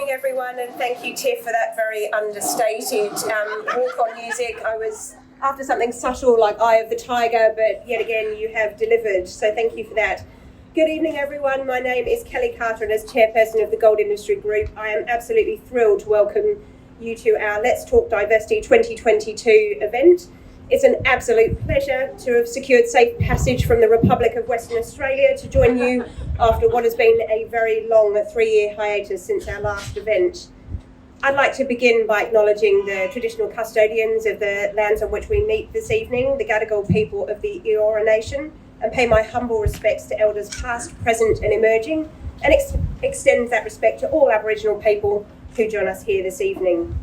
evening, everyone, and thank you, Tiff, for that very understated walk-on music. I was after something subtle like Eye of the Tiger, but yet again you have delivered, so thank you for that. Good evening, everyone. My name is Kelly Carter, and as chairperson of the Gold Industry Group, I am absolutely thrilled to welcome you to our Let's Talk Diversity 2022 event. It's an absolute pleasure to have secured safe passage from the Republic of Western Australia to join you after what has been a very long 3-year hiatus since our last event. I'd like to begin by acknowledging the traditional custodians of the lands on which we meet this evening, the Gadigal people of the Eora Nation, and pay my humble respects to elders past, present and emerging, and extend that respect to all Aboriginal people who join us here this evening.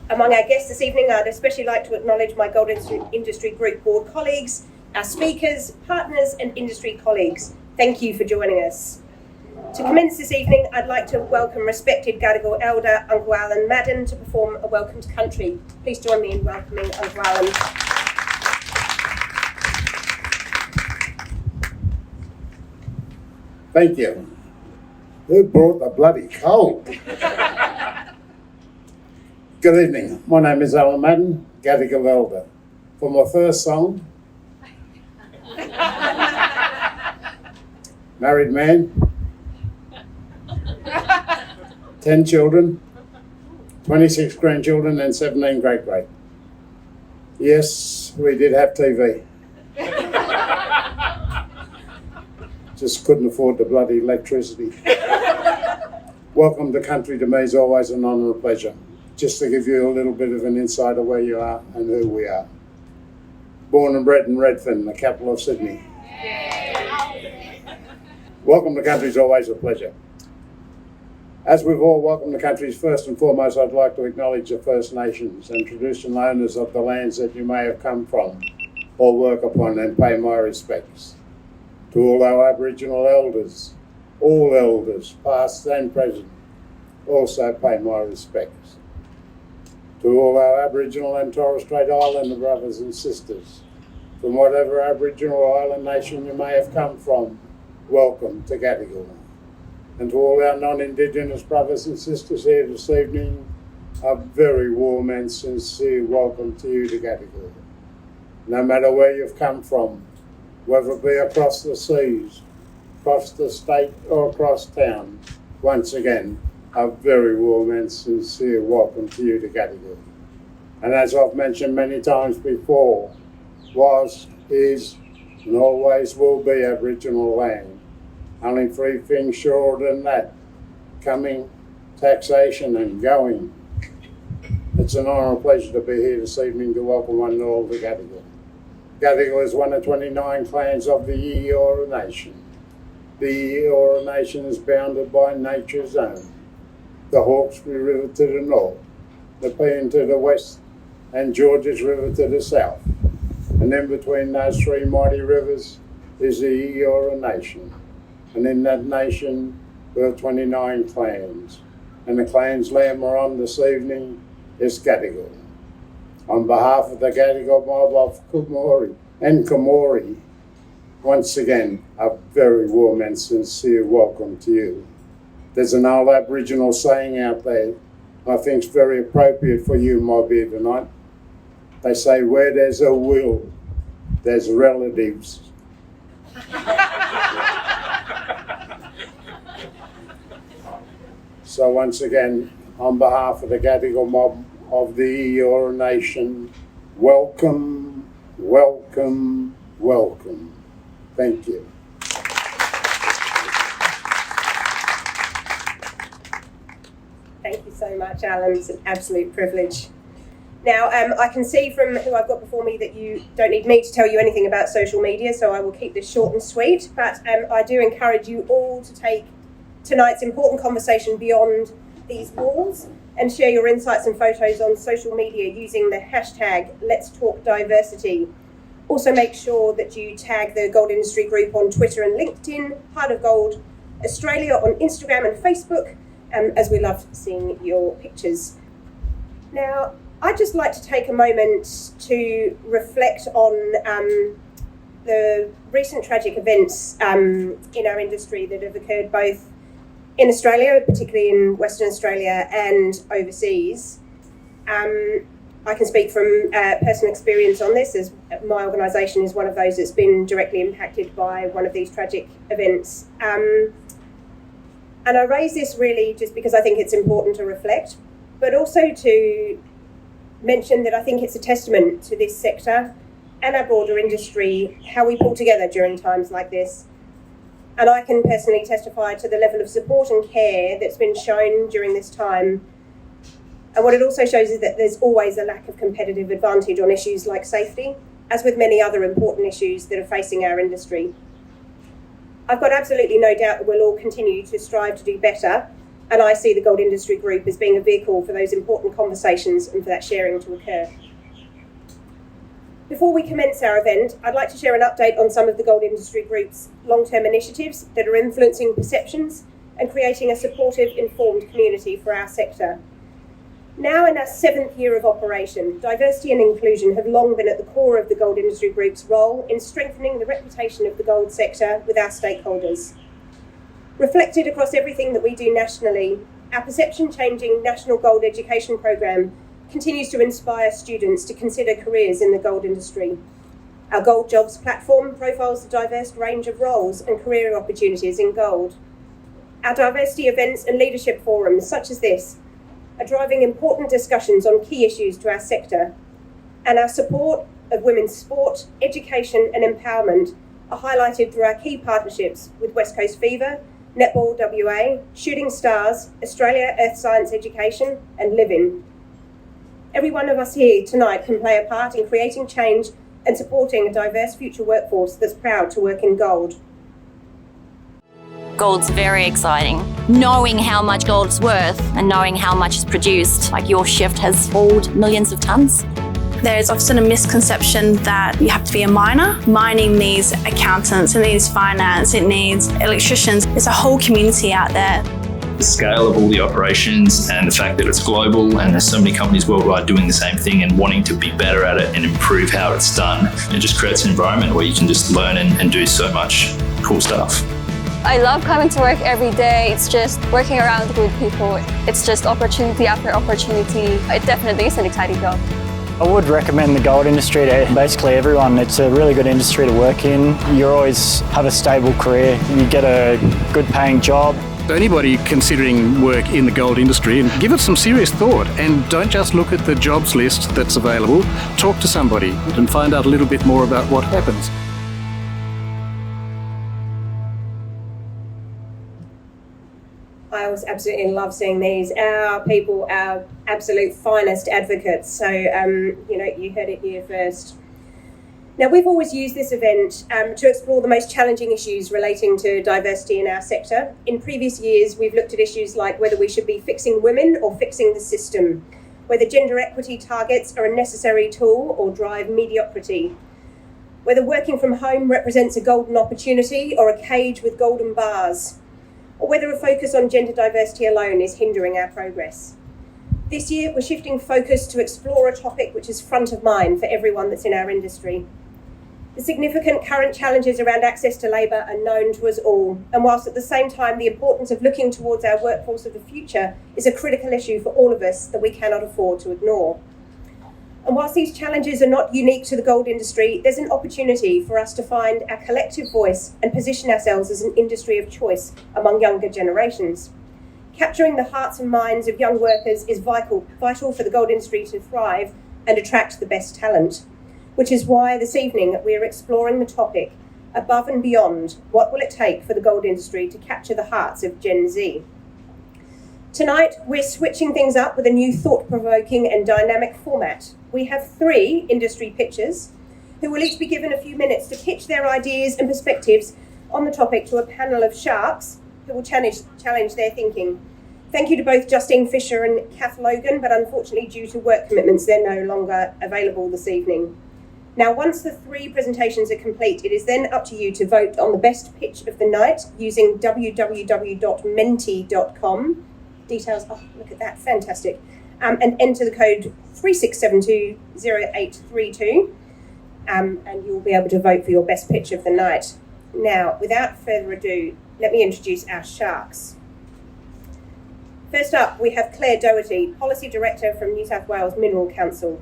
Among our guests this evening, I'd especially like to acknowledge my Gold Industry Group board colleagues, our speakers, partners and industry colleagues. Thank you for joining us. To commence this evening, I'd like to welcome respected Gadigal Elder Uncle Alan Madden to perform a Welcome to Country. Please join me in welcoming Uncle Alan. Thank you. Who brought the bloody cold? Good evening. My name is Alan Madden, Gadigal Elder. For my first song, married man, 10 children, 26 grandchildren and 17 great-great. Yes, we did have TV. Just couldn't afford the bloody electricity. Welcome to country to me is always an honour and a pleasure. Just to give you a little bit of an insight of where you are and who we are. Born and bred in Redfern, the capital of Sydney. Welcome to country is always a pleasure. As we've all welcomed the countries, first and foremost, I'd like to acknowledge the First Nations and traditional owners of the lands that you may have come from or work upon, and pay my respects. To all our Aboriginal elders, all elders, past and present, also pay my respects. To all our Aboriginal and Torres Strait Islander brothers and sisters, from whatever Aboriginal island nation you may have come from, welcome to Gadigal. And to all our non-Indigenous brothers and sisters here this evening, a very warm and sincere welcome to you to Gadigal. No matter where you've come from, whether it be across the seas, across the state or across town, once again, a very warm and sincere welcome to you to Gadigal. And as I've mentioned many times before, was, is and always will be Aboriginal land. Only 3 things surer than that: coming, taxation and going. It's an honour and pleasure to be here this evening to welcome one and all to Gadigal. Gadigal is one of 29 clans of the Eora Nation. The Eora Nation is bounded by nature's own. The Hawkesbury River to the north, the Peene to the west, and Georges River to the south. And in between those 3 mighty rivers is the Eora Nation. And in that nation there are 29 clans. And the clan's land we're on this evening is Gadigal. On behalf of the Gadigal mob of Kamori, once again, a very warm and sincere welcome to you. There's an old Aboriginal saying out there I think is very appropriate for you, my beer, tonight. They say, where there's a will, there's relatives. So once again, on behalf of the Gadigal mob of the Eora Nation, welcome, welcome, welcome. Thank you. Thank you so much, Alan. It's an absolute privilege. Now, I can see from who I've got before me that you don't need me to tell you anything about social media, so I will keep this short and sweet, but I do encourage you all to take tonight's important conversation beyond these walls and share your insights and photos on social media using the hashtag Let's Talk Diversity. Also make sure that you tag the Gold Industry Group on Twitter and LinkedIn, Heart of Gold Australia on Instagram and Facebook, as we love seeing your pictures. Now, I'd just like to take a moment to reflect on the recent tragic events in our industry that have occurred both In Australia, particularly in Western Australia and overseas, I can speak from personal experience on this, as my organisation is one of those that's been directly impacted by one of these tragic events. And I raise this really just because I think it's important to reflect, but also to mention that I think it's a testament to this sector and our broader industry, how we pull together during times like this. And I can personally testify to the level of support and care that's been shown during this time. And what it also shows is that there's always a lack of competitive advantage on issues like safety, as with many other important issues that are facing our industry. I've got absolutely no doubt that we'll all continue to strive to do better, and I see the Gold Industry Group as being a vehicle for those important conversations and for that sharing to occur. Before we commence our event, I'd like to share an update on some of the Gold Industry Group's long-term initiatives that are influencing perceptions and creating a supportive, informed community for our sector. Now in our 7th year of operation, diversity and inclusion have long been at the core of the Gold Industry Group's role in strengthening the reputation of the gold sector with our stakeholders. Reflected across everything that we do nationally, our perception-changing National Gold Education Programme continues to inspire students to consider careers in the gold industry. Our Gold Jobs platform profiles the diverse range of roles and career opportunities in gold. Our diversity events and leadership forums, such as this, are driving important discussions on key issues to our sector, and our support of women's sport, education and empowerment are highlighted through our key partnerships with West Coast Fever, Netball WA, Shooting Stars, Australia Earth Science Education and Living. Every one of us here tonight can play a part in creating change and supporting a diverse future workforce that's proud to work in gold. Gold's very exciting. Knowing how much gold's worth and knowing how much is produced, like your shift has hauled millions of tons. There's often a misconception that you have to be a miner. Mining needs accountants, it needs finance, it needs electricians. There's a whole community out there. The scale of all the operations and the fact that it's global and there's so many companies worldwide doing the same thing and wanting to be better at it and improve how it's done, it just creates an environment where you can just learn and do so much cool stuff. I love coming to work every day. It's just working around good people. It's just opportunity after opportunity. It definitely is an exciting job. I would recommend the gold industry to basically everyone. It's a really good industry to work in. You always have a stable career. You get a good paying job. Anybody considering work in the gold industry, and give it some serious thought and don't just look at the jobs list that's available. Talk to somebody and find out a little bit more about what happens. I always absolutely love seeing these. Our people are absolute finest advocates. So, you heard it here first. Now, we've always used this event to explore the most challenging issues relating to diversity in our sector. In previous years, we've looked at issues like whether we should be fixing women or fixing the system, whether gender equity targets are a necessary tool or drive mediocrity, whether working from home represents a golden opportunity or a cage with golden bars, or whether a focus on gender diversity alone is hindering our progress. This year, we're shifting focus to explore a topic which is front of mind for everyone that's in our industry. The significant current challenges around access to labour are known to us all, and whilst at the same time the importance of looking towards our workforce of the future is a critical issue for all of us that we cannot afford to ignore. And whilst these challenges are not unique to the gold industry, there's an opportunity for us to find our collective voice and position ourselves as an industry of choice among younger generations. Capturing the hearts and minds of young workers is vital for the gold industry to thrive and attract the best talent, which is why this evening we are exploring the topic, above and beyond, what will it take for the gold industry to capture the hearts of Gen Z? Tonight, we're switching things up with a new thought-provoking and dynamic format. We have 3 industry pitchers who will each be given a few minutes to pitch their ideas and perspectives on the topic to a panel of sharks who will challenge their thinking. Thank you to both Justine Fisher and Kath Logan, but unfortunately due to work commitments, they're no longer available this evening. Now, once the 3 presentations are complete, it is then up to you to vote on the best pitch of the night using www.menti.com. Details, oh, look at that, fantastic. And enter the code 36720832, and you'll be able to vote for your best pitch of the night. Now, without further ado, let me introduce our sharks. First up, we have Claire Doherty, Policy Director from New South Wales Mineral Council.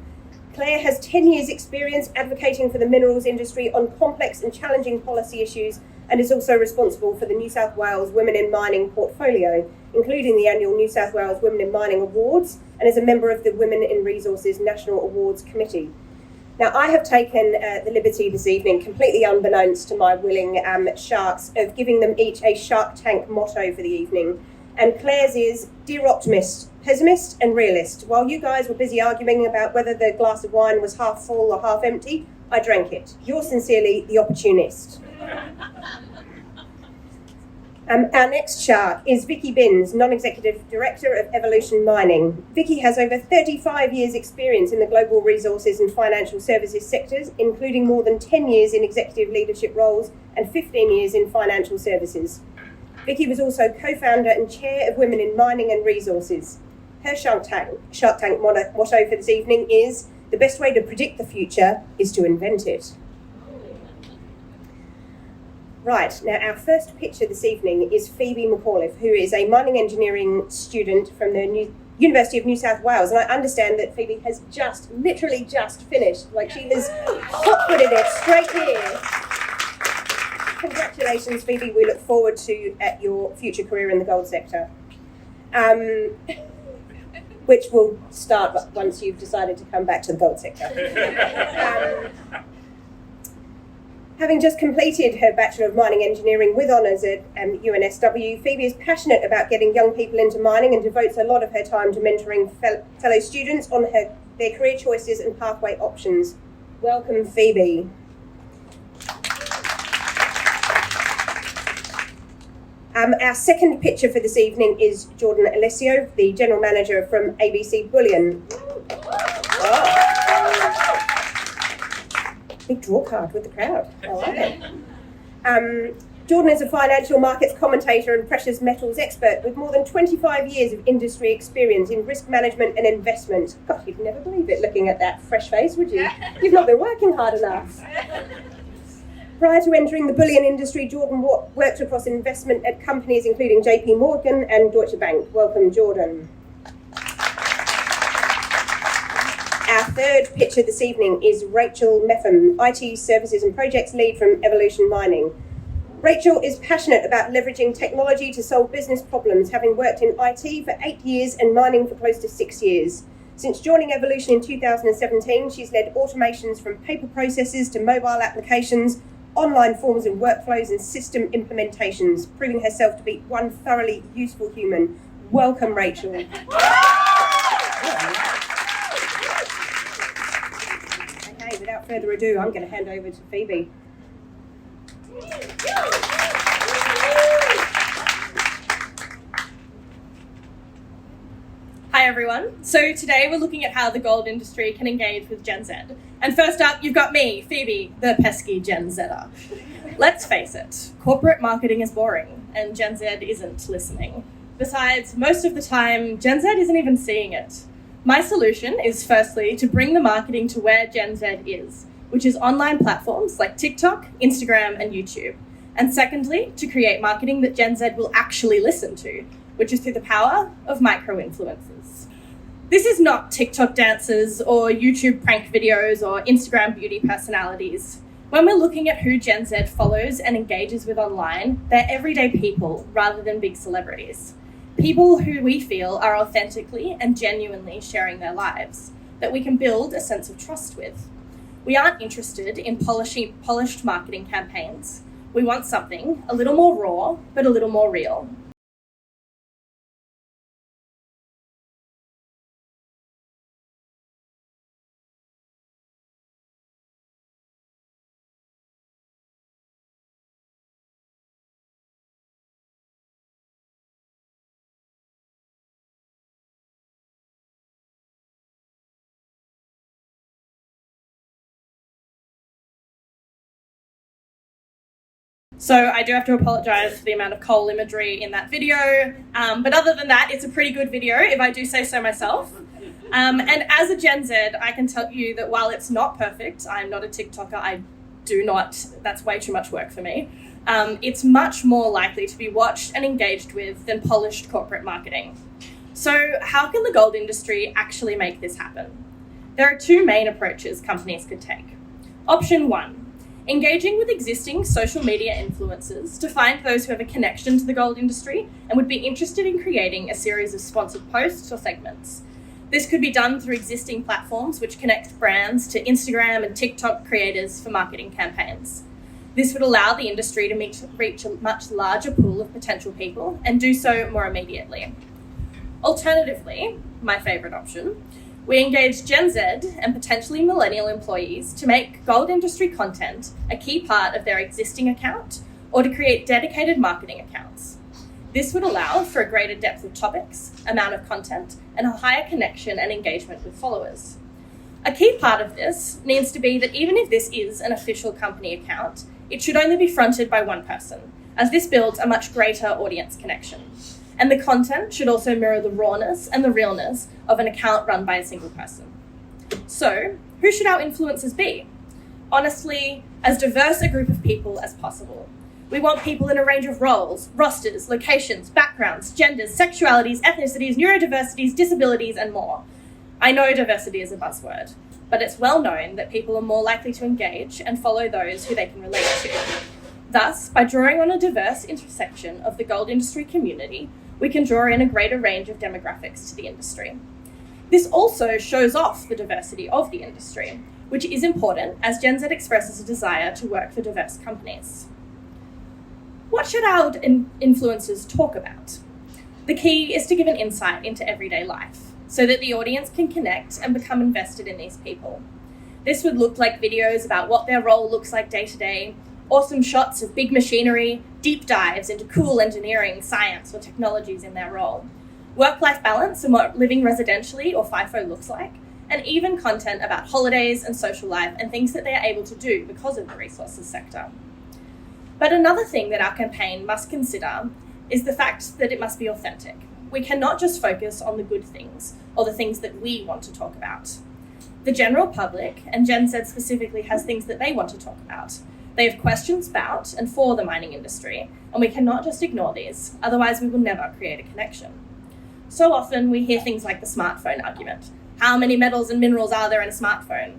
Claire has 10 years' experience advocating for the minerals industry on complex and challenging policy issues, and is also responsible for the New South Wales Women in Mining portfolio, including the annual New South Wales Women in Mining Awards, and is a member of the Women in Resources National Awards Committee. Now, I have taken the liberty this evening, completely unbeknownst to my willing sharks, of giving them each a Shark Tank motto for the evening. And Claire's is, Dear Optimist, Pessimist and Realist. While you guys were busy arguing about whether the glass of wine was half full or half empty, I drank it. Yours sincerely, The Opportunist. Our next shark is Vicky Binns, Non-Executive Director of Evolution Mining. Vicky has over 35 years' experience in the global resources and financial services sectors, including more than 10 years in executive leadership roles and 15 years in financial services. Vicky was also co-founder and chair of Women in Mining and Resources. Her Shark Tank motto for this evening is, the best way to predict the future is to invent it. Right, now our first picture this evening is Phoebe McAuliffe, who is a mining engineering student from the University of New South Wales. And I understand that Phoebe has literally just finished. Like, she has hot-footed it straight here. Congratulations, Phoebe. We look forward to your future career in the gold sector, which will start once you've decided to come back to the gold sector. Having just completed her Bachelor of Mining Engineering with honours at UNSW, Phoebe is passionate about getting young people into mining and devotes a lot of her time to mentoring fellow students on their career choices and pathway options. Welcome, Phoebe. Our second picture for this evening is Jordan Alessio, the General Manager from ABC Bullion. Oh. Big draw card with the crowd. I like it. Jordan is a financial markets commentator and precious metals expert with more than 25 years of industry experience in risk management and investment. God, you'd never believe it looking at that fresh face, would you? You've not been working hard enough. Prior to entering the bullion industry, Jordan worked across investment at companies including JP Morgan and Deutsche Bank. Welcome, Jordan. Our third picture this evening is Rachel Meffam, IT Services and Projects Lead from Evolution Mining. Rachel is passionate about leveraging technology to solve business problems, having worked in IT for 8 years and mining for close to 6 years. Since joining Evolution in 2017, she's led automations from paper processes to mobile applications, online forms and workflows and system implementations, proving herself to be one thoroughly useful human. Welcome, Rachel. Okay, without further ado, I'm going to hand over to Phoebe. Hi everyone. So today we're looking at how the gold industry can engage with Gen Z. And first up, you've got me, Phoebe, the pesky Gen Zer. Let's face it, corporate marketing is boring and Gen Z isn't listening. Besides, most of the time, Gen Z isn't even seeing it. My solution is firstly to bring the marketing to where Gen Z is, which is online platforms like TikTok, Instagram, and YouTube. And secondly, to create marketing that Gen Z will actually listen to, which is through the power of micro-influencers. This is not TikTok dancers or YouTube prank videos or Instagram beauty personalities. When we're looking at who Gen Z follows and engages with online, they're everyday people rather than big celebrities. People who we feel are authentically and genuinely sharing their lives, that we can build a sense of trust with. We aren't interested in polished marketing campaigns. We want something a little more raw, but a little more real. So I do have to apologise for the amount of coal imagery in that video, but other than that, it's a pretty good video, if I do say so myself. And as a Gen Z, I can tell you that while it's not perfect, I'm not a TikToker, that's way too much work for me. It's much more likely to be watched and engaged with than polished corporate marketing. So how can the gold industry actually make this happen? There are two main approaches companies could take. Option 1, engaging with existing social media influencers to find those who have a connection to the gold industry and would be interested in creating a series of sponsored posts or segments. This could be done through existing platforms which connect brands to Instagram and TikTok creators for marketing campaigns. This would allow the industry to reach a much larger pool of potential people and do so more immediately. Alternatively, my favourite option, we engage Gen Z and potentially millennial employees to make gold industry content a key part of their existing account or to create dedicated marketing accounts. This would allow for a greater depth of topics, amount of content, and a higher connection and engagement with followers. A key part of this needs to be that even if this is an official company account, it should only be fronted by one person, as this builds a much greater audience connection. And the content should also mirror the rawness and the realness of an account run by a single person. So, who should our influencers be? Honestly, as diverse a group of people as possible. We want people in a range of roles, rosters, locations, backgrounds, genders, sexualities, ethnicities, neurodiversities, disabilities, and more. I know diversity is a buzzword, but it's well known that people are more likely to engage and follow those who they can relate to. Thus, by drawing on a diverse intersection of the gold industry community, we can draw in a greater range of demographics to the industry. This also shows off the diversity of the industry, which is important as Gen Z expresses a desire to work for diverse companies. What should our influencers talk about? The key is to give an insight into everyday life so that the audience can connect and become invested in these people. This would look like videos about what their role looks like day to day, awesome shots of big machinery, deep dives into cool engineering, science, or technologies in their role, work-life balance and what living residentially or FIFO looks like, and even content about holidays and social life and things that they are able to do because of the resources sector. But another thing that our campaign must consider is the fact that it must be authentic. We cannot just focus on the good things or the things that we want to talk about. The general public, and Gen Z specifically, has things that they want to talk about. They have questions about and for the mining industry, and we cannot just ignore these, otherwise we will never create a connection. So often we hear things like the smartphone argument. How many metals and minerals are there in a smartphone?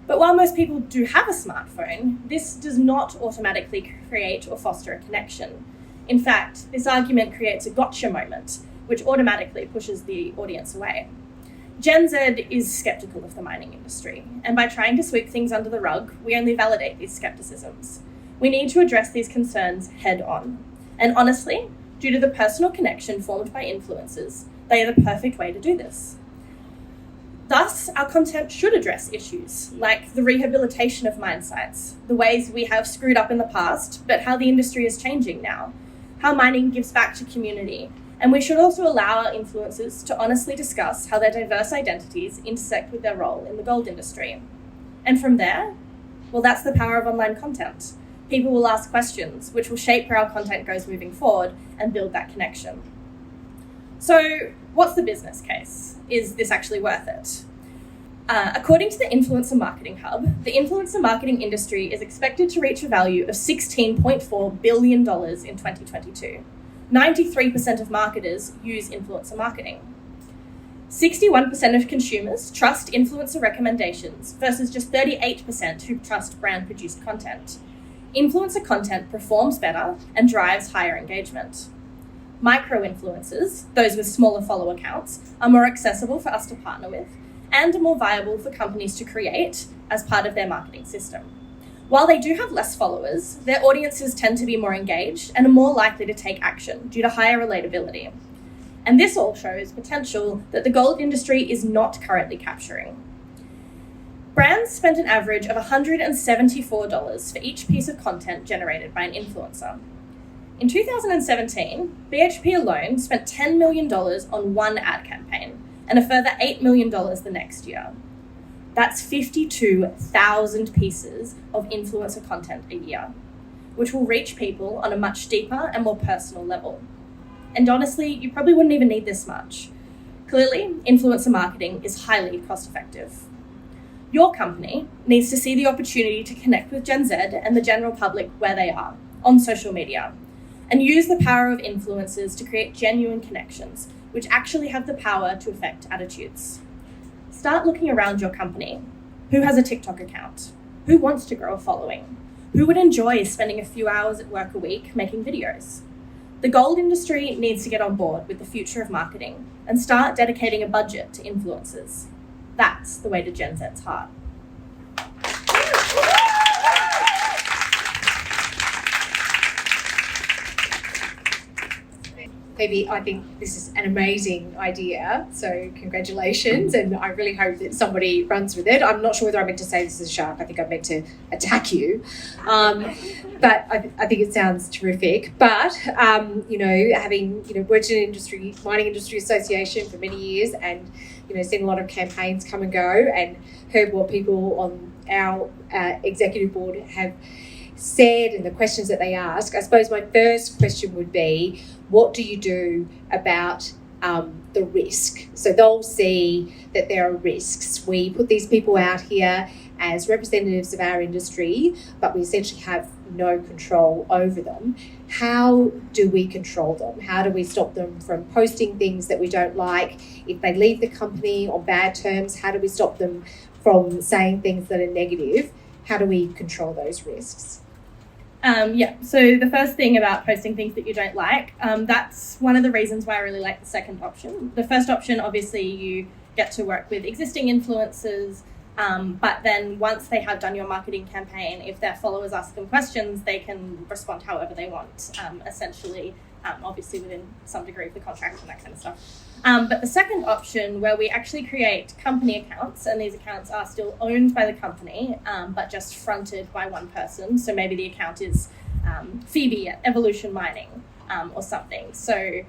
But while most people do have a smartphone, this does not automatically create or foster a connection. In fact, this argument creates a gotcha moment, which automatically pushes the audience away. Gen Z is skeptical of the mining industry, and by trying to sweep things under the rug, we only validate these skepticisms. We need to address these concerns head on. And honestly, due to the personal connection formed by influencers, they are the perfect way to do this. Thus, our content should address issues like the rehabilitation of mine sites, the ways we have screwed up in the past, but how the industry is changing now, how mining gives back to community, and we should also allow our influencers to honestly discuss how their diverse identities intersect with their role in the gold industry. And from there, well, that's the power of online content. People will ask questions, which will shape where our content goes moving forward and build that connection. So, what's the business case? Is this actually worth it? According to the Influencer Marketing Hub, the influencer marketing industry is expected to reach a value of $16.4 billion in 2022. 93% of marketers use influencer marketing. 61% of consumers trust influencer recommendations versus just 38% who trust brand-produced content. Influencer content performs better and drives higher engagement. Micro-influencers, those with smaller follower counts, are more accessible for us to partner with and are more viable for companies to create as part of their marketing system. While they do have less followers, their audiences tend to be more engaged and are more likely to take action due to higher relatability. And this all shows potential that the gold industry is not currently capturing. Brands spend an average of $174 for each piece of content generated by an influencer. In 2017, BHP alone spent $10 million on one ad campaign and a further $8 million the next year. That's 52,000 pieces of influencer content a year, which will reach people on a much deeper and more personal level. And honestly, you probably wouldn't even need this much. Clearly, influencer marketing is highly cost-effective. Your company needs to see the opportunity to connect with Gen Z and the general public where they are, on social media, and use the power of influencers to create genuine connections which actually have the power to affect attitudes. Start looking around your company. Who has a TikTok account? Who wants to grow a following? Who would enjoy spending a few hours at work a week making videos? The gold industry needs to get on board with the future of marketing and start dedicating a budget to influencers. That's the way to Gen Z's heart. Phoebe, I think this is an amazing idea, so congratulations, and I really hope that somebody runs with it. I'm not sure whether I meant to say this as a shark. I think I meant to attack you, but I think it sounds terrific. But having worked in an mining industry association for many years, and seen a lot of campaigns come and go, and heard what people on our executive board have said and the questions that they ask, I suppose my first question would be, what do you do about the risk? So they'll see that there are risks. We put these people out here as representatives of our industry, but we essentially have no control over them. How do we control them? How do we stop them from posting things that we don't like? If they leave the company on bad terms, how do we stop them from saying things that are negative? How do we control those risks? So the first thing about posting things that you don't like, that's one of the reasons why I really like the second option. The first option, obviously, you get to work with existing influencers, but then once they have done your marketing campaign, if their followers ask them questions, they can respond however they want, essentially, obviously within some degree of the contract and that kind of stuff. But the second option, where we actually create company accounts, and these accounts are still owned by the company, but just fronted by one person. So maybe the account is Phoebe at Evolution Mining or something. So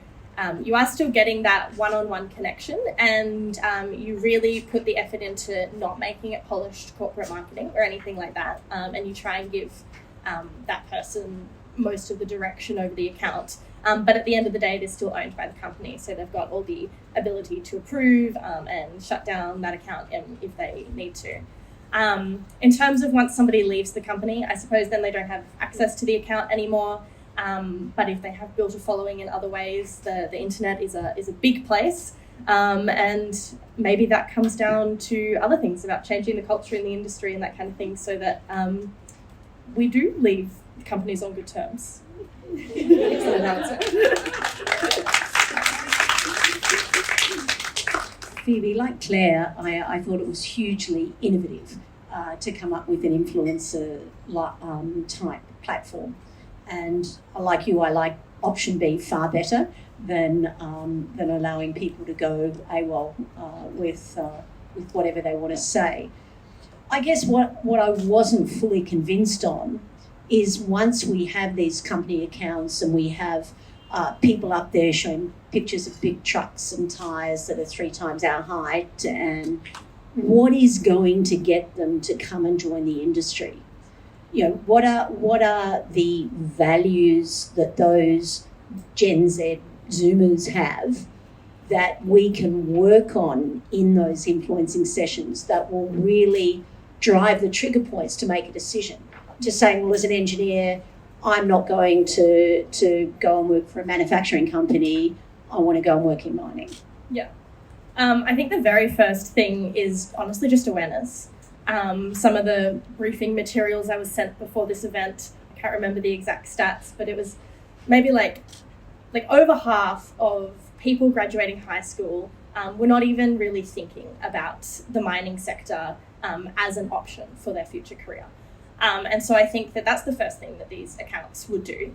you are still getting that one-on-one connection, and you really put the effort into not making it polished corporate marketing or anything like that. And you try and give that person most of the direction over the account. But at the end of the day, they're still owned by the company, so they've got all the ability to approve and shut down that account if they need to. In terms of once somebody leaves the company, I suppose then they don't have access to the account anymore. But if they have built a following in other ways, the internet is a big place. And maybe that comes down to other things about changing the culture in the industry and that kind of thing, so that we do leave companies on good terms. Excellent answer. Phoebe, like Claire, I thought it was hugely innovative to come up with an influencer type platform. And like you, I like option B far better than allowing people to go AWOL with whatever they want to say. I guess what I wasn't fully convinced on is once we have these company accounts and we have people up there showing pictures of big trucks and tyres that are 3 times our height, and what is going to get them to come and join the industry? What are the values that those Gen Z Zoomers have that we can work on in those influencing sessions that will really drive the trigger points to make a decision? Just saying, well, as an engineer, I'm not going to go and work for a manufacturing company. I want to go and work in mining. Yeah. I think the very first thing is honestly just awareness. Some of the briefing materials I was sent before this event, I can't remember the exact stats, but it was maybe like over half of people graduating high school were not even really thinking about the mining sector as an option for their future career. And so I think that that's the first thing that these accounts would do.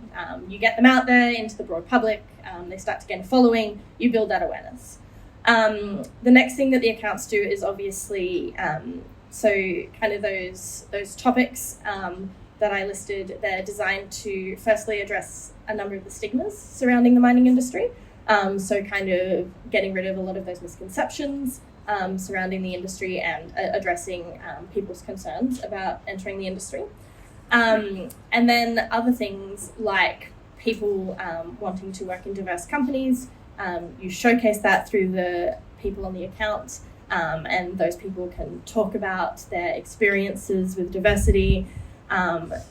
You get them out there into the broad public, they start to gain a following, you build that awareness. The next thing that the accounts do is obviously, so kind of those topics that I listed, they're designed to firstly address a number of the stigmas surrounding the mining industry. So kind of getting rid of a lot of those misconceptions surrounding the industry and addressing people's concerns about entering the industry. And then other things like people wanting to work in diverse companies, you showcase that through the people on the account, and those people can talk about their experiences with diversity,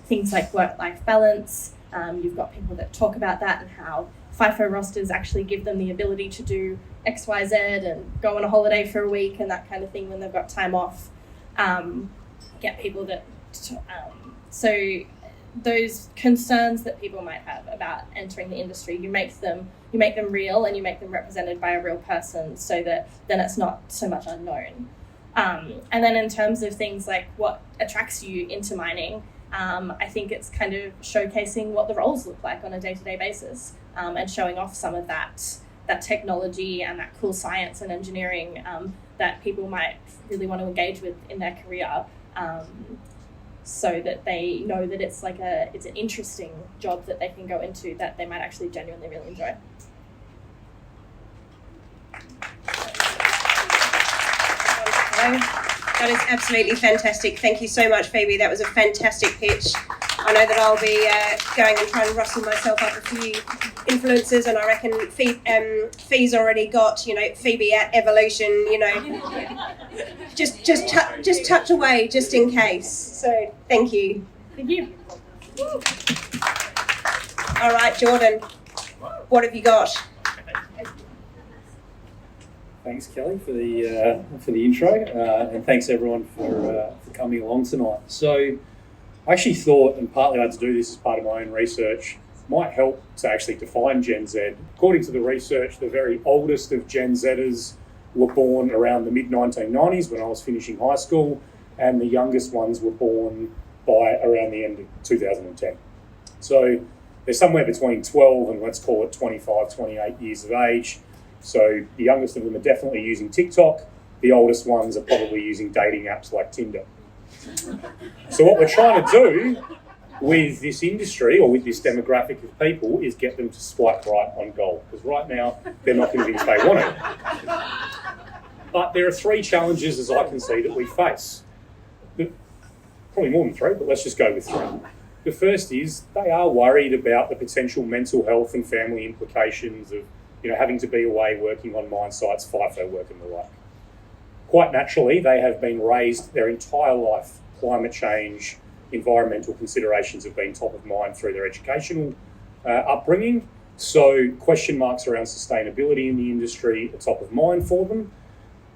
things like work-life balance. You've got people that talk about that and how FIFO rosters actually give them the ability to do X, Y, Z and go on a holiday for a week and that kind of thing when they've got time off. Get people that... so those concerns that people might have about entering the industry, you make them real and you make them represented by a real person so that then it's not so much unknown. And then in terms of things like what attracts you into mining, I think it's kind of showcasing what the roles look like on a day-to-day basis, and showing off some of that technology and that cool science and engineering that people might really want to engage with in their career, so that they know that it's an interesting job that they can go into that they might actually genuinely really enjoy. That is absolutely fantastic. Thank you so much, Phoebe. That was a fantastic pitch. I know that I'll be going and trying to rustle myself up a few influencers, and I reckon Fee's already got, Phoebe at Evolution, just touch away just in case. So thank you. Thank you. All right, Jordan, what have you got? Thanks, Kelly, for the intro, and thanks everyone for coming along tonight. So, I actually thought, and partly I had to do this as part of my own research, might help to actually define Gen Z. According to the research, the very oldest of Gen Zers were born around the mid-1990s when I was finishing high school, and the youngest ones were born by around the end of 2010. So, they're somewhere between 12 and let's call it 25, 28 years of age. So the youngest of them are definitely using TikTok. The oldest ones are probably using dating apps like Tinder. So what we're trying to do with this industry or with this demographic of people is get them to swipe right on gold, because right now they're not convinced they want it. But there are three challenges, as I can see, that we face. Probably more than three, but let's just go with three. The first is they are worried about the potential mental health and family implications of having to be away working on mine sites, FIFO work and the like. Quite naturally, they have been raised their entire life. Climate change, environmental considerations have been top of mind through their educational upbringing. So question marks around sustainability in the industry are top of mind for them.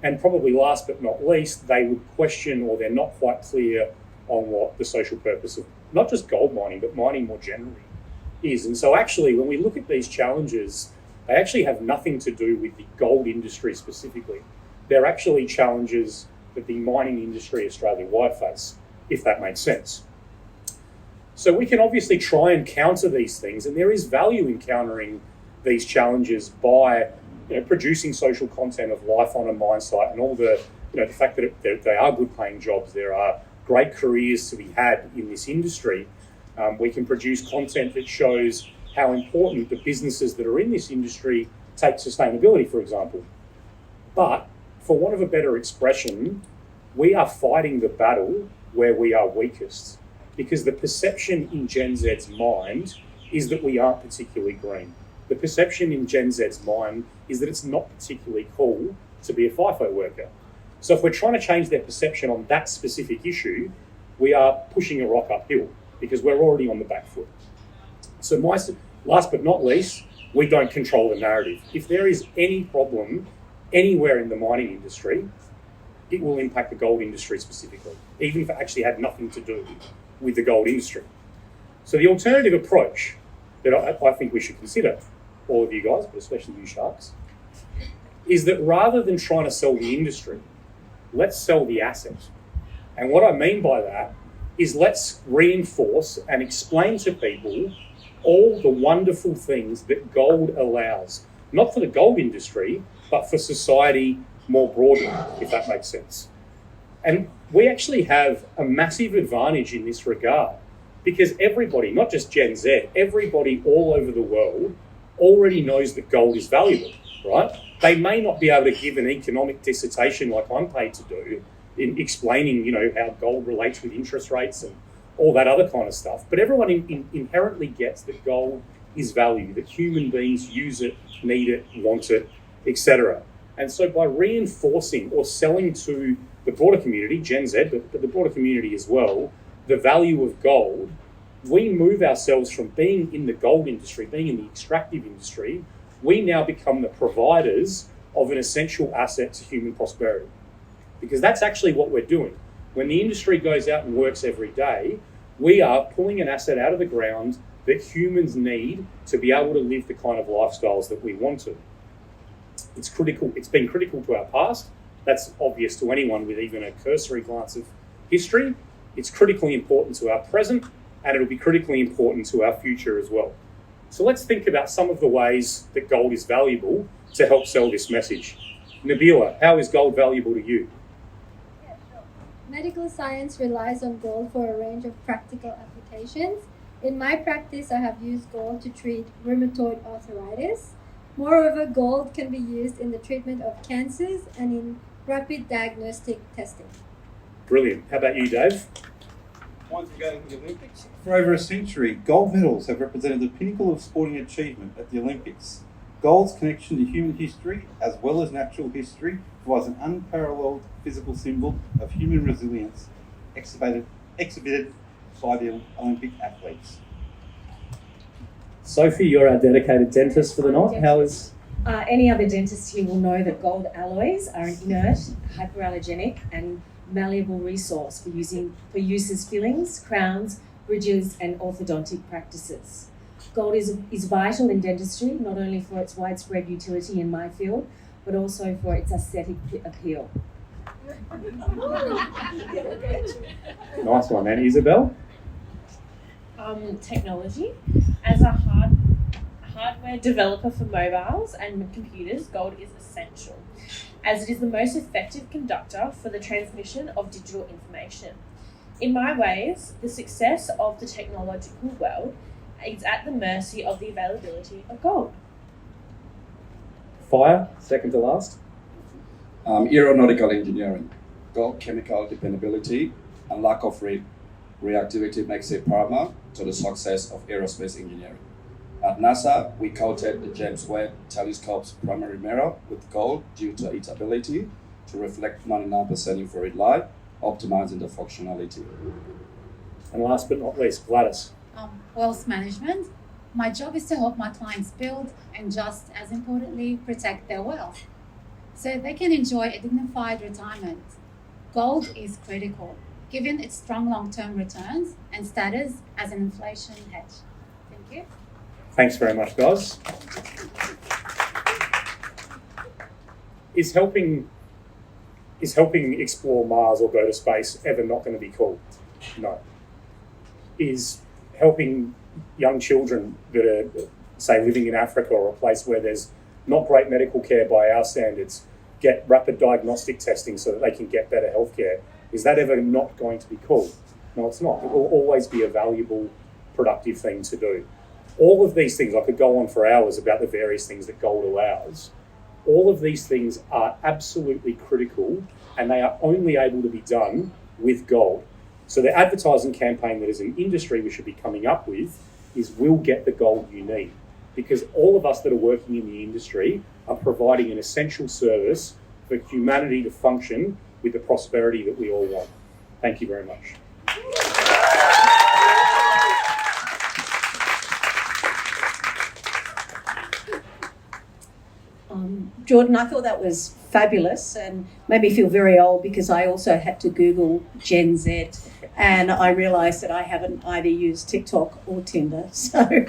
And probably last but not least, they would question, or they're not quite clear on what the social purpose of not just gold mining, but mining more generally is. And so actually, when we look at these challenges, they actually have nothing to do with the gold industry specifically. They're actually challenges that the mining industry Australia-wide face, if that makes sense. So we can obviously try and counter these things, and there is value in countering these challenges by producing social content of life on a mine site and all the fact that they are good paying jobs, there are great careers to be had in this industry. We can produce content that shows how important the businesses that are in this industry take sustainability, for example. But for want of a better expression, we are fighting the battle where we are weakest, because the perception in Gen Z's mind is that we aren't particularly green. The perception in Gen Z's mind is that it's not particularly cool to be a FIFO worker. So if we're trying to change their perception on that specific issue, we are pushing a rock uphill because we're already on the back foot. So last but not least, we don't control the narrative. If there is any problem anywhere in the mining industry, it will impact the gold industry specifically, even if it actually had nothing to do with the gold industry. So the alternative approach that I think we should consider, all of you guys, but especially you sharks, is that rather than trying to sell the industry, let's sell the asset. And what I mean by that is let's reinforce and explain to people all the wonderful things that gold allows, not for the gold industry, but for society more broadly, if that makes sense. And we actually have a massive advantage in this regard, because everybody, not just Gen Z, everybody all over the world already knows that gold is valuable, right? They may not be able to give an economic dissertation like I'm paid to do in explaining, how gold relates with interest rates and all that other kind of stuff. But everyone inherently gets that gold is value, that human beings use it, need it, want it, etc. And so by reinforcing or selling to the broader community, Gen Z, but the broader community as well, the value of gold, we move ourselves from being in the gold industry, being in the extractive industry, we now become the providers of an essential asset to human prosperity. Because that's actually what we're doing. When the industry goes out and works every day, we are pulling an asset out of the ground that humans need to be able to live the kind of lifestyles that we want to. It's critical. It's been critical to our past. That's obvious to anyone with even a cursory glance of history. It's critically important to our present, and it'll be critically important to our future as well. So let's think about some of the ways that gold is valuable to help sell this message. Nabila, how is gold valuable to you? Medical science relies on gold for a range of practical applications. In my practice, I have used gold to treat rheumatoid arthritis. Moreover, gold can be used in the treatment of cancers and in rapid diagnostic testing. Brilliant. How about you, Dave? Once we go to the Olympics, for over a century, gold medals have represented the pinnacle of sporting achievement at the Olympics. Gold's connection to human history, as well as natural history, provides an unparalleled physical symbol of human resilience exhibited by the Olympic athletes. Sophie, you're our dedicated dentist for the night. How is... Any other dentist here will know that gold alloys are an inert, hyperallergenic and malleable resource for use as fillings, crowns, bridges and orthodontic practices. Gold is vital in dentistry, not only for its widespread utility in my field, but also for its aesthetic appeal. Nice one, man. Isabel? Technology. As a hardware developer for mobiles and computers, gold is essential, as it is the most effective conductor for the transmission of digital information. In my ways, the success of the technological world is at the mercy of the availability of gold. Fire, second to last. Aeronautical engineering. Gold chemical dependability and lack of reactivity makes it paramount to the success of aerospace engineering. At NASA, we coated the James Webb Telescope's primary mirror with gold due to its ability to reflect 99% infrared light, optimizing the functionality. And last but not least, Gladys. Wealth management. My job is to help my clients build and, just as importantly, protect their wealth so they can enjoy a dignified retirement. Gold is critical, given its strong long-term returns and status as an inflation hedge. Thank you. Thanks very much, guys. Is helping explore Mars or go to space ever not going to be cool? No. Is helping young children that are, say, living in Africa or a place where there's not great medical care by our standards get rapid diagnostic testing so that they can get better healthcare, is that ever not going to be cool? No, it's not. It will always be a valuable, productive thing to do. All of these things, I could go on for hours about the various things that gold allows. All of these things are absolutely critical, and they are only able to be done with gold. So the advertising campaign that as an industry we should be coming up with is we'll get the gold you need. Because all of us that are working in the industry are providing an essential service for humanity to function with the prosperity that we all want. Thank you very much. Jordan, I thought that was fabulous and made me feel very old because I also had to Google Gen Z and I realised that I haven't either used TikTok or Tinder. So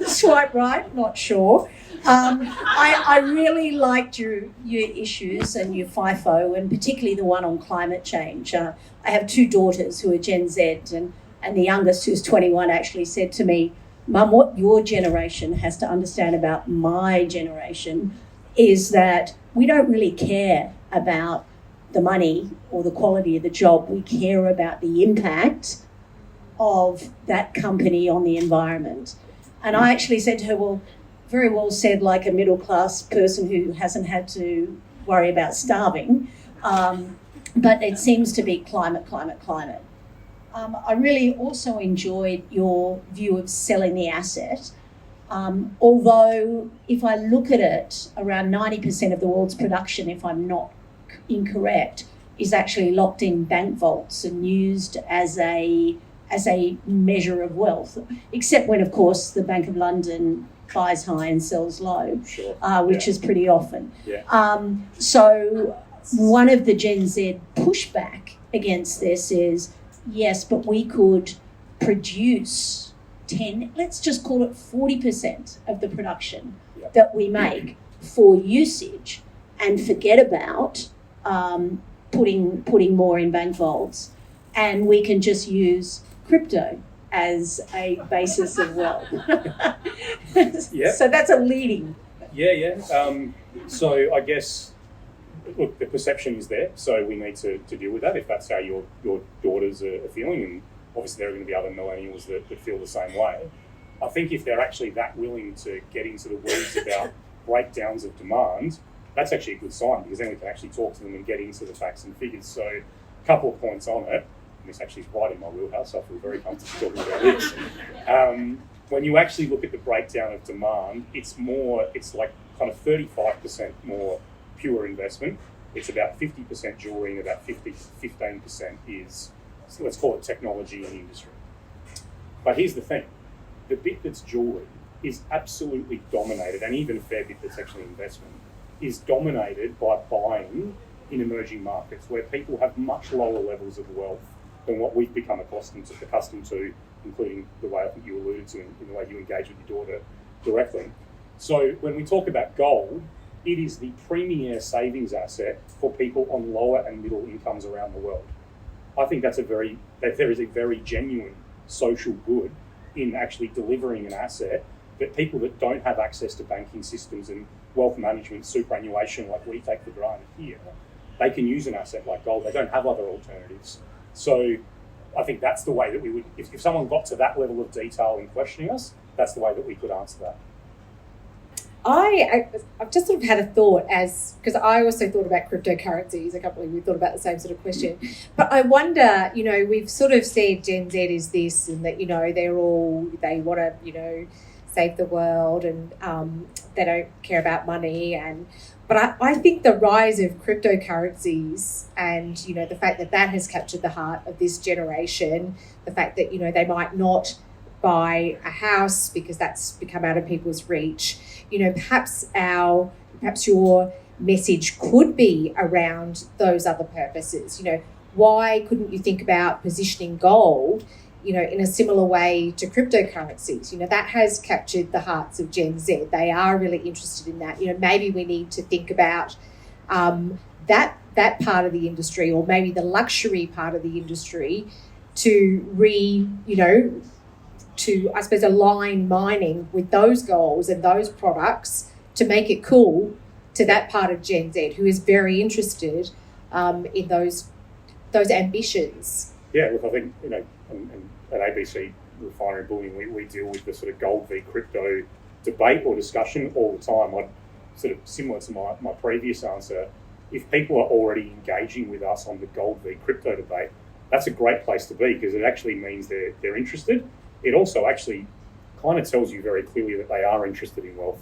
swipe right, not sure. I really liked your issues and your FIFO, and particularly the one on climate change. I have two daughters who are Gen Z, and the youngest, who's 21, actually said to me, Mum, what your generation has to understand about my generation is that we don't really care about the money or the quality of the job. We care about the impact of that company on the environment. And I actually said to her, well, very well said, like a middle-class person who hasn't had to worry about starving. But it seems to be climate. I really also enjoyed your view of selling the asset. Although if I look at it, around 90% of the world's production, if I'm not incorrect, is actually locked in bank vaults and used as a as a measure of wealth, except when, of course, the Bank of London buys high and sells low, which is pretty often. So one of the Gen Z pushback against this is, yes, but we could produce 10, let's just call it 40% of the production that we make for usage and forget about putting more in bank vaults, and we can just use crypto as a basis of wealth. So that's a leading. So I guess, look, the perception is there, so we need to deal with that if that's how your daughters are feeling, and obviously there are going to be other millennials that feel the same way. I think if they're actually that willing to get into the weeds about breakdowns of demand, that's actually a good sign, because then we can actually talk to them and get into the facts and figures. So a couple of points on it, and this actually is right in my wheelhouse, so I feel very comfortable talking about this. When you actually look at the breakdown of demand, it's like kind of 35% more pure investment. It's about 50% jewelry and about 15% is, so let's call it technology and industry. But here's the thing, the bit that's jewelry is absolutely dominated, and even a fair bit that's actually investment, is dominated by buying in emerging markets where people have much lower levels of wealth than what we've become accustomed to, including the way I think you alluded to in the way you engage with your daughter directly. So when we talk about gold, it is the premier savings asset for people on lower and middle incomes around the world. I think there is a very genuine social good in actually delivering an asset that people that don't have access to banking systems and wealth management, superannuation like we take for granted here, they can use an asset like gold. They don't have other alternatives. So I think that's the way that we would, if someone got to that level of detail in questioning us, that's the way that we could answer that. I've just sort of had a thought, because I also thought about cryptocurrencies. A couple of you thought about the same sort of question. But I wonder, we've sort of said Gen Z is this, and that, they want to, save the world, and they don't care about money. But I think the rise of cryptocurrencies and, the fact that has captured the heart of this generation, the fact that, they might not buy a house because that's become out of people's reach. Perhaps your message could be around those other purposes. Why couldn't you think about positioning gold, in a similar way to cryptocurrencies? That has captured the hearts of Gen Z. They are really interested in that. Maybe we need to think about that part of the industry, or maybe the luxury part of the industry, to, I suppose, align mining with those goals and those products to make it cool to that part of Gen Z who is very interested in those ambitions. Yeah, look, I think, and at ABC Refinery Bullion, we deal with the sort of gold v crypto debate or discussion all the time. I'd sort of, similar to my previous answer, if people are already engaging with us on the gold v crypto debate, that's a great place to be, because it actually means they're interested. It also actually kind of tells you very clearly that they are interested in wealth,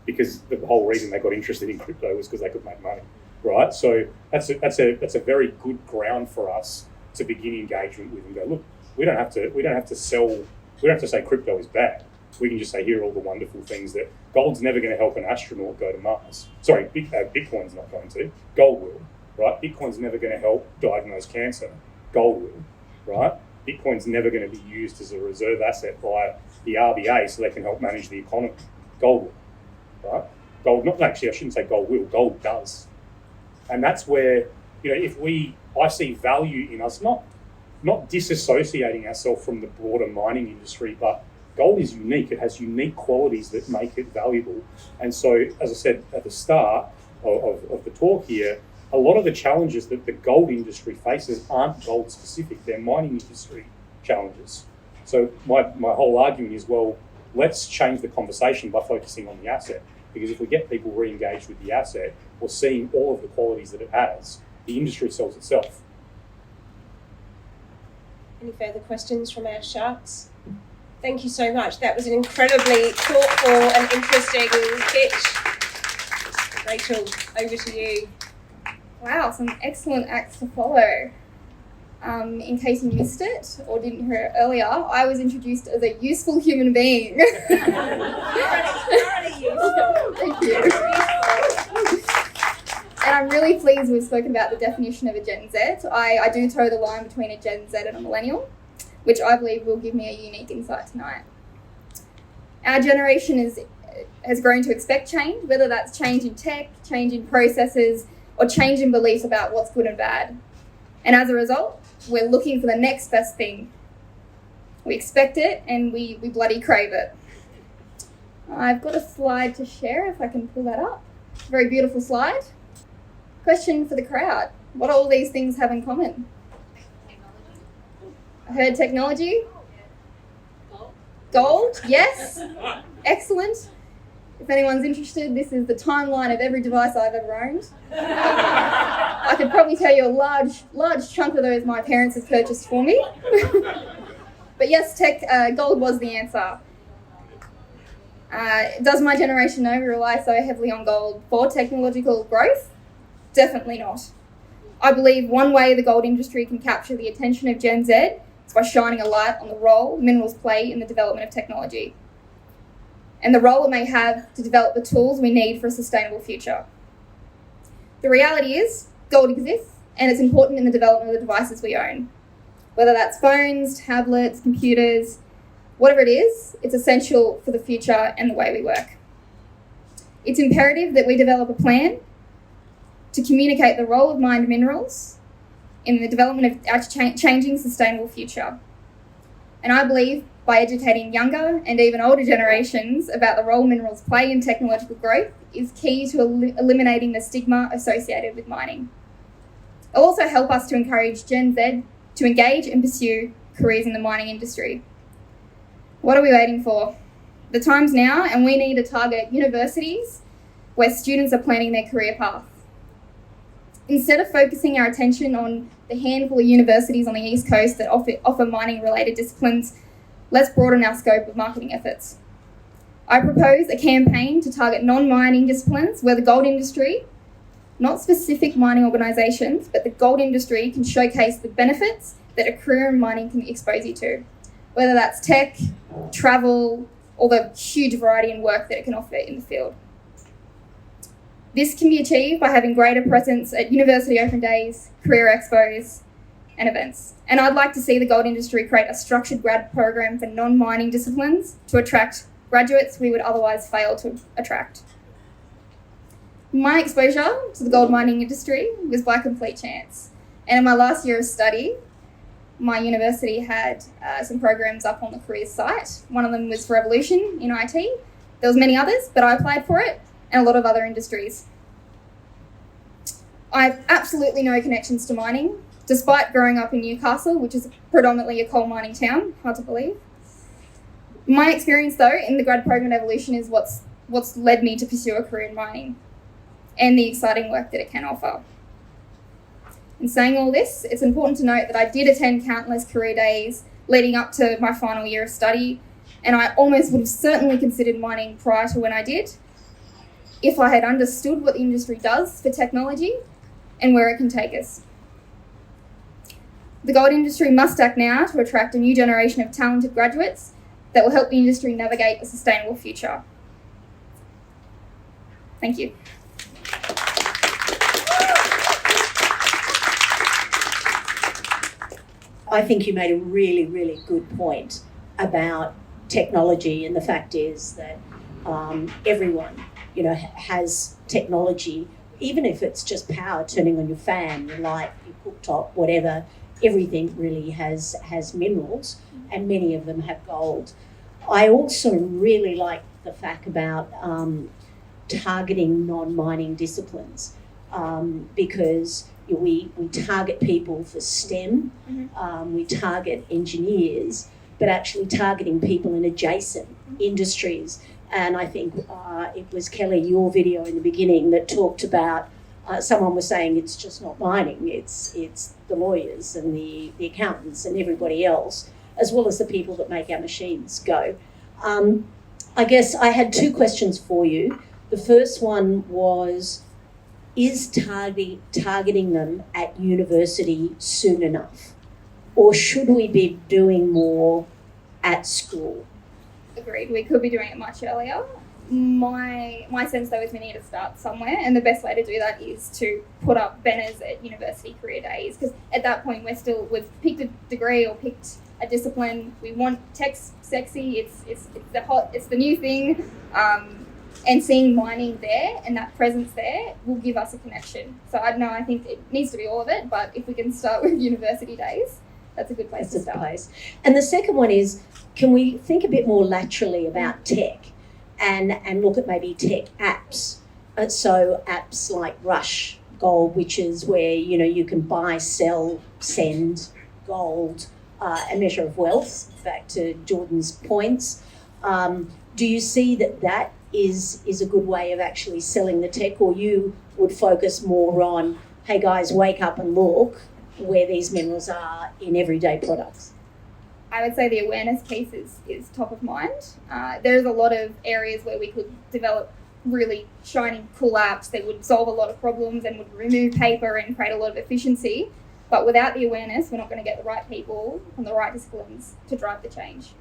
because the whole reason they got interested in crypto was because they could make money, right? So that's a very good ground for us to begin engagement with and go, look, we don't have to say crypto is bad. We can just say, here are all the wonderful things that gold's never going to help an astronaut go to Mars. Sorry, Bitcoin's not going to. Gold will, right? Bitcoin's never going to help diagnose cancer. Gold will, right? Bitcoin's never going to be used as a reserve asset by the RBA so they can help manage the economy. Gold will, right? Gold, not actually, I shouldn't say gold will, gold does. And that's where, I see value in us not disassociating ourselves from the broader mining industry, but gold is unique. It has unique qualities that make it valuable. And so, as I said at the start of the talk here, a lot of the challenges that the gold industry faces aren't gold specific, they're mining industry challenges. So my whole argument is, well, let's change the conversation by focusing on the asset, because if we get people re-engaged with the asset or seeing all of the qualities that it has, the industry sells itself. Any further questions from our sharks? Thank you so much. That was an incredibly thoughtful and interesting pitch. Rachel, over to you. Wow, some excellent acts to follow. In case you missed it or didn't hear it earlier, I was introduced as a useful human being. Thank you. And I'm really pleased we've spoken about the definition of a Gen Z. I do toe the line between a Gen Z and a millennial, which I believe will give me a unique insight tonight. Our generation has grown to expect change, whether that's change in tech, change in processes, or change in beliefs about what's good and bad. And as a result, we're looking for the next best thing. We expect it and we bloody crave it. I've got a slide to share if I can pull that up. Very beautiful slide. Question for the crowd. What do all these things have in common? I heard technology. Gold, yes. Excellent. If anyone's interested, this is the timeline of every device I've ever owned. I could probably tell you a large chunk of those my parents have purchased for me. But yes, gold was the answer. Does my generation know we rely so heavily on gold for technological growth? Definitely not. I believe one way the gold industry can capture the attention of Gen Z is by shining a light on the role minerals play in the development of technology, and the role it may have to develop the tools we need for a sustainable future. The reality is, gold exists, and it's important in the development of the devices we own. Whether that's phones, tablets, computers, whatever it is, it's essential for the future and the way we work. It's imperative that we develop a plan to communicate the role of mined minerals in the development of our changing sustainable future. And I believe by educating younger and even older generations about the role minerals play in technological growth is key to eliminating the stigma associated with mining. It'll also help us to encourage Gen Z to engage and pursue careers in the mining industry. What are we waiting for? The time's now, and we need to target universities where students are planning their career path. Instead of focusing our attention on the handful of universities on the East Coast that offer mining-related disciplines, let's broaden our scope of marketing efforts. I propose a campaign to target non-mining disciplines where the gold industry, not specific mining organisations, but the gold industry can showcase the benefits that a career in mining can expose you to, whether that's tech, travel, or the huge variety in work that it can offer in the field. This can be achieved by having greater presence at university open days, career expos, and events. And I'd like to see the gold industry create a structured grad program for non-mining disciplines to attract graduates we would otherwise fail to attract. My exposure to the gold mining industry was by complete chance. And in my last year of study, my university had some programs up on the careers site. One of them was Revolution in IT. There was many others, but I applied for it, and a lot of other industries. I have absolutely no connections to mining, despite growing up in Newcastle, which is predominantly a coal mining town, hard to believe. My experience, though, in the grad program at Evolution is what's led me to pursue a career in mining and the exciting work that it can offer. In saying all this, it's important to note that I did attend countless career days leading up to my final year of study, and I almost would have certainly considered mining prior to when I did, if I had understood what the industry does for technology and where it can take us. The gold industry must act now to attract a new generation of talented graduates that will help the industry navigate a sustainable future. Thank you. I think you made a really, really good point about technology, and the fact is that everyone, has technology, even if it's just power, turning on your fan, your light, your cooktop, whatever. Everything really has minerals, and many of them have gold. I also really like the fact about targeting non-mining disciplines, because we target people for STEM, we target engineers, but actually targeting people in adjacent industries. And I think it was Kelly, your video in the beginning, that talked about someone was saying it's just not mining, it's the lawyers and the accountants and everybody else, as well as the people that make our machines go. I guess I had two questions for you. The first one was, is targeting them at university soon enough? or should we be doing more at school? Agreed. We could be doing it much earlier. My sense though is we need to start somewhere, and the best way to do that is to put up banners at university career days, because at that point we've picked a degree or picked a discipline. We want tech's sexy. It's the new thing, and seeing mining there and that presence there will give us a connection. So I don't know. I think it needs to be all of it, but if we can start with university days, that's a good place to start. And the second one is, can we think a bit more laterally about tech and look at maybe tech apps? So apps like Rush Gold, which is where, you can buy, sell, send gold, a measure of wealth, back to Jordan's points. Do you see that is a good way of actually selling the tech, or you would focus more on, hey guys, wake up and look where these minerals are in everyday products? I would say the awareness piece is top of mind. There's a lot of areas where we could develop really shiny, cool apps that would solve a lot of problems and would remove paper and create a lot of efficiency. But without the awareness, we're not going to get the right people from the right disciplines to drive the change.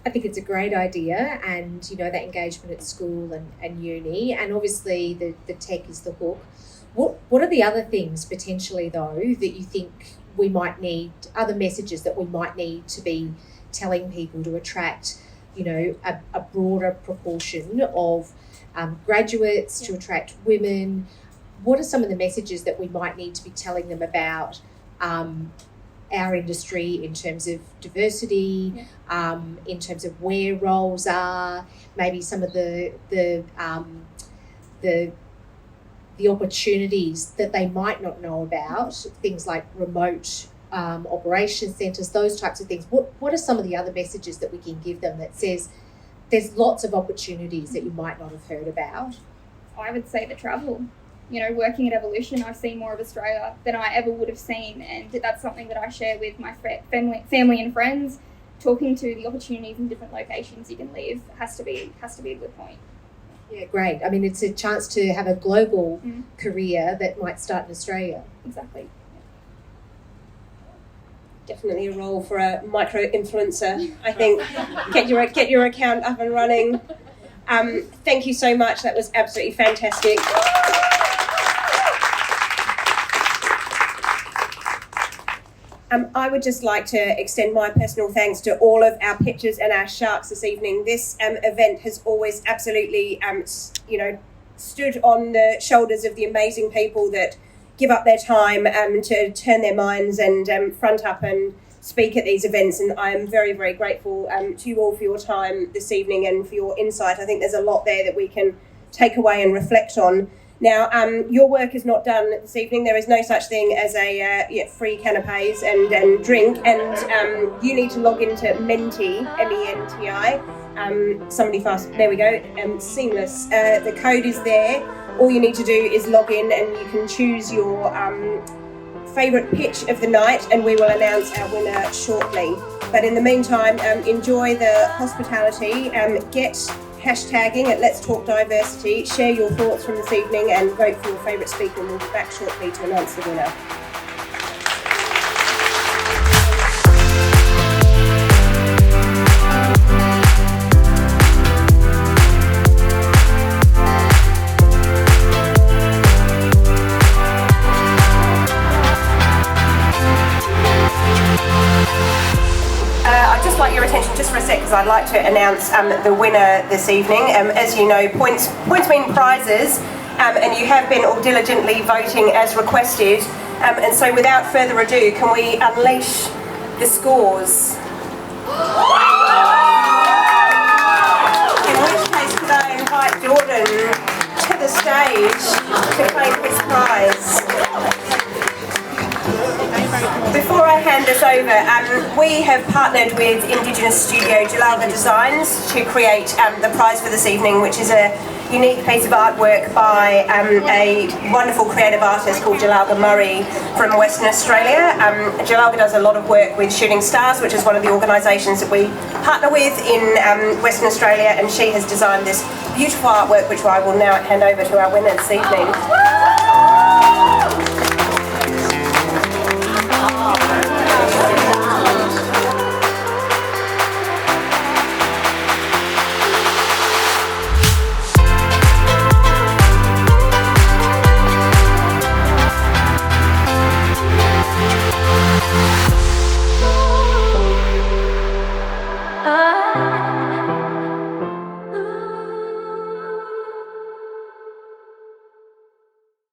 I think it's a great idea, and that engagement at school and uni, and obviously the tech is the hook. What are the other things potentially though that you think we might need, other messages that we might need to be telling people to attract, a broader proportion of graduates, to attract women? What are some of the messages that we might need to be telling them about our industry in terms of diversity, in terms of where roles are, maybe some of the opportunities that they might not know about, things like remote operation centres, those types of things. What are some of the other messages that we can give them that says there's lots of opportunities that you might not have heard about? I would say the travel. Working at Evolution, I've seen more of Australia than I ever would have seen, and that's something that I share with my family and friends. Talking to the opportunities in different locations you can live has to be a good point. Yeah, great. I mean, it's a chance to have a global career that might start in Australia. Exactly. Definitely a role for a micro-influencer, I think. Get your account up and running. Thank you so much. That was absolutely fantastic. I would just like to extend my personal thanks to all of our pitchers and our sharks this evening. This event has always absolutely, stood on the shoulders of the amazing people that give up their time to turn their minds and front up and speak at these events. And I am very, very grateful to you all for your time this evening and for your insight. I think there's a lot there that we can take away and reflect on. Now, your work is not done this evening. There is no such thing as a free canapes and drink, and you need to log into Menti, MENTI. Somebody fast, there we go, seamless. The code is there. All you need to do is log in and you can choose your favourite pitch of the night, and we will announce our winner shortly. But in the meantime, enjoy the hospitality, get hashtagging at Let's Talk Diversity, share your thoughts from this evening and vote for your favourite speaker, and we'll be back shortly to announce the winner. I'd just like your attention just for a sec, because I'd like to announce the winner this evening. As you know, points mean prizes, and you have been all diligently voting as requested. And so without further ado, can we unleash the scores? In which case, could I invite Jordan to the stage to claim his prize? Before I hand this over, we have partnered with Indigenous studio Jalalga Designs to create the prize for this evening, which is a unique piece of artwork by a wonderful creative artist called Jalalga Murray from Western Australia. Jalalga does a lot of work with Shooting Stars, which is one of the organisations that we partner with in Western Australia, and she has designed this beautiful artwork, which I will now hand over to our winner this evening. Ah.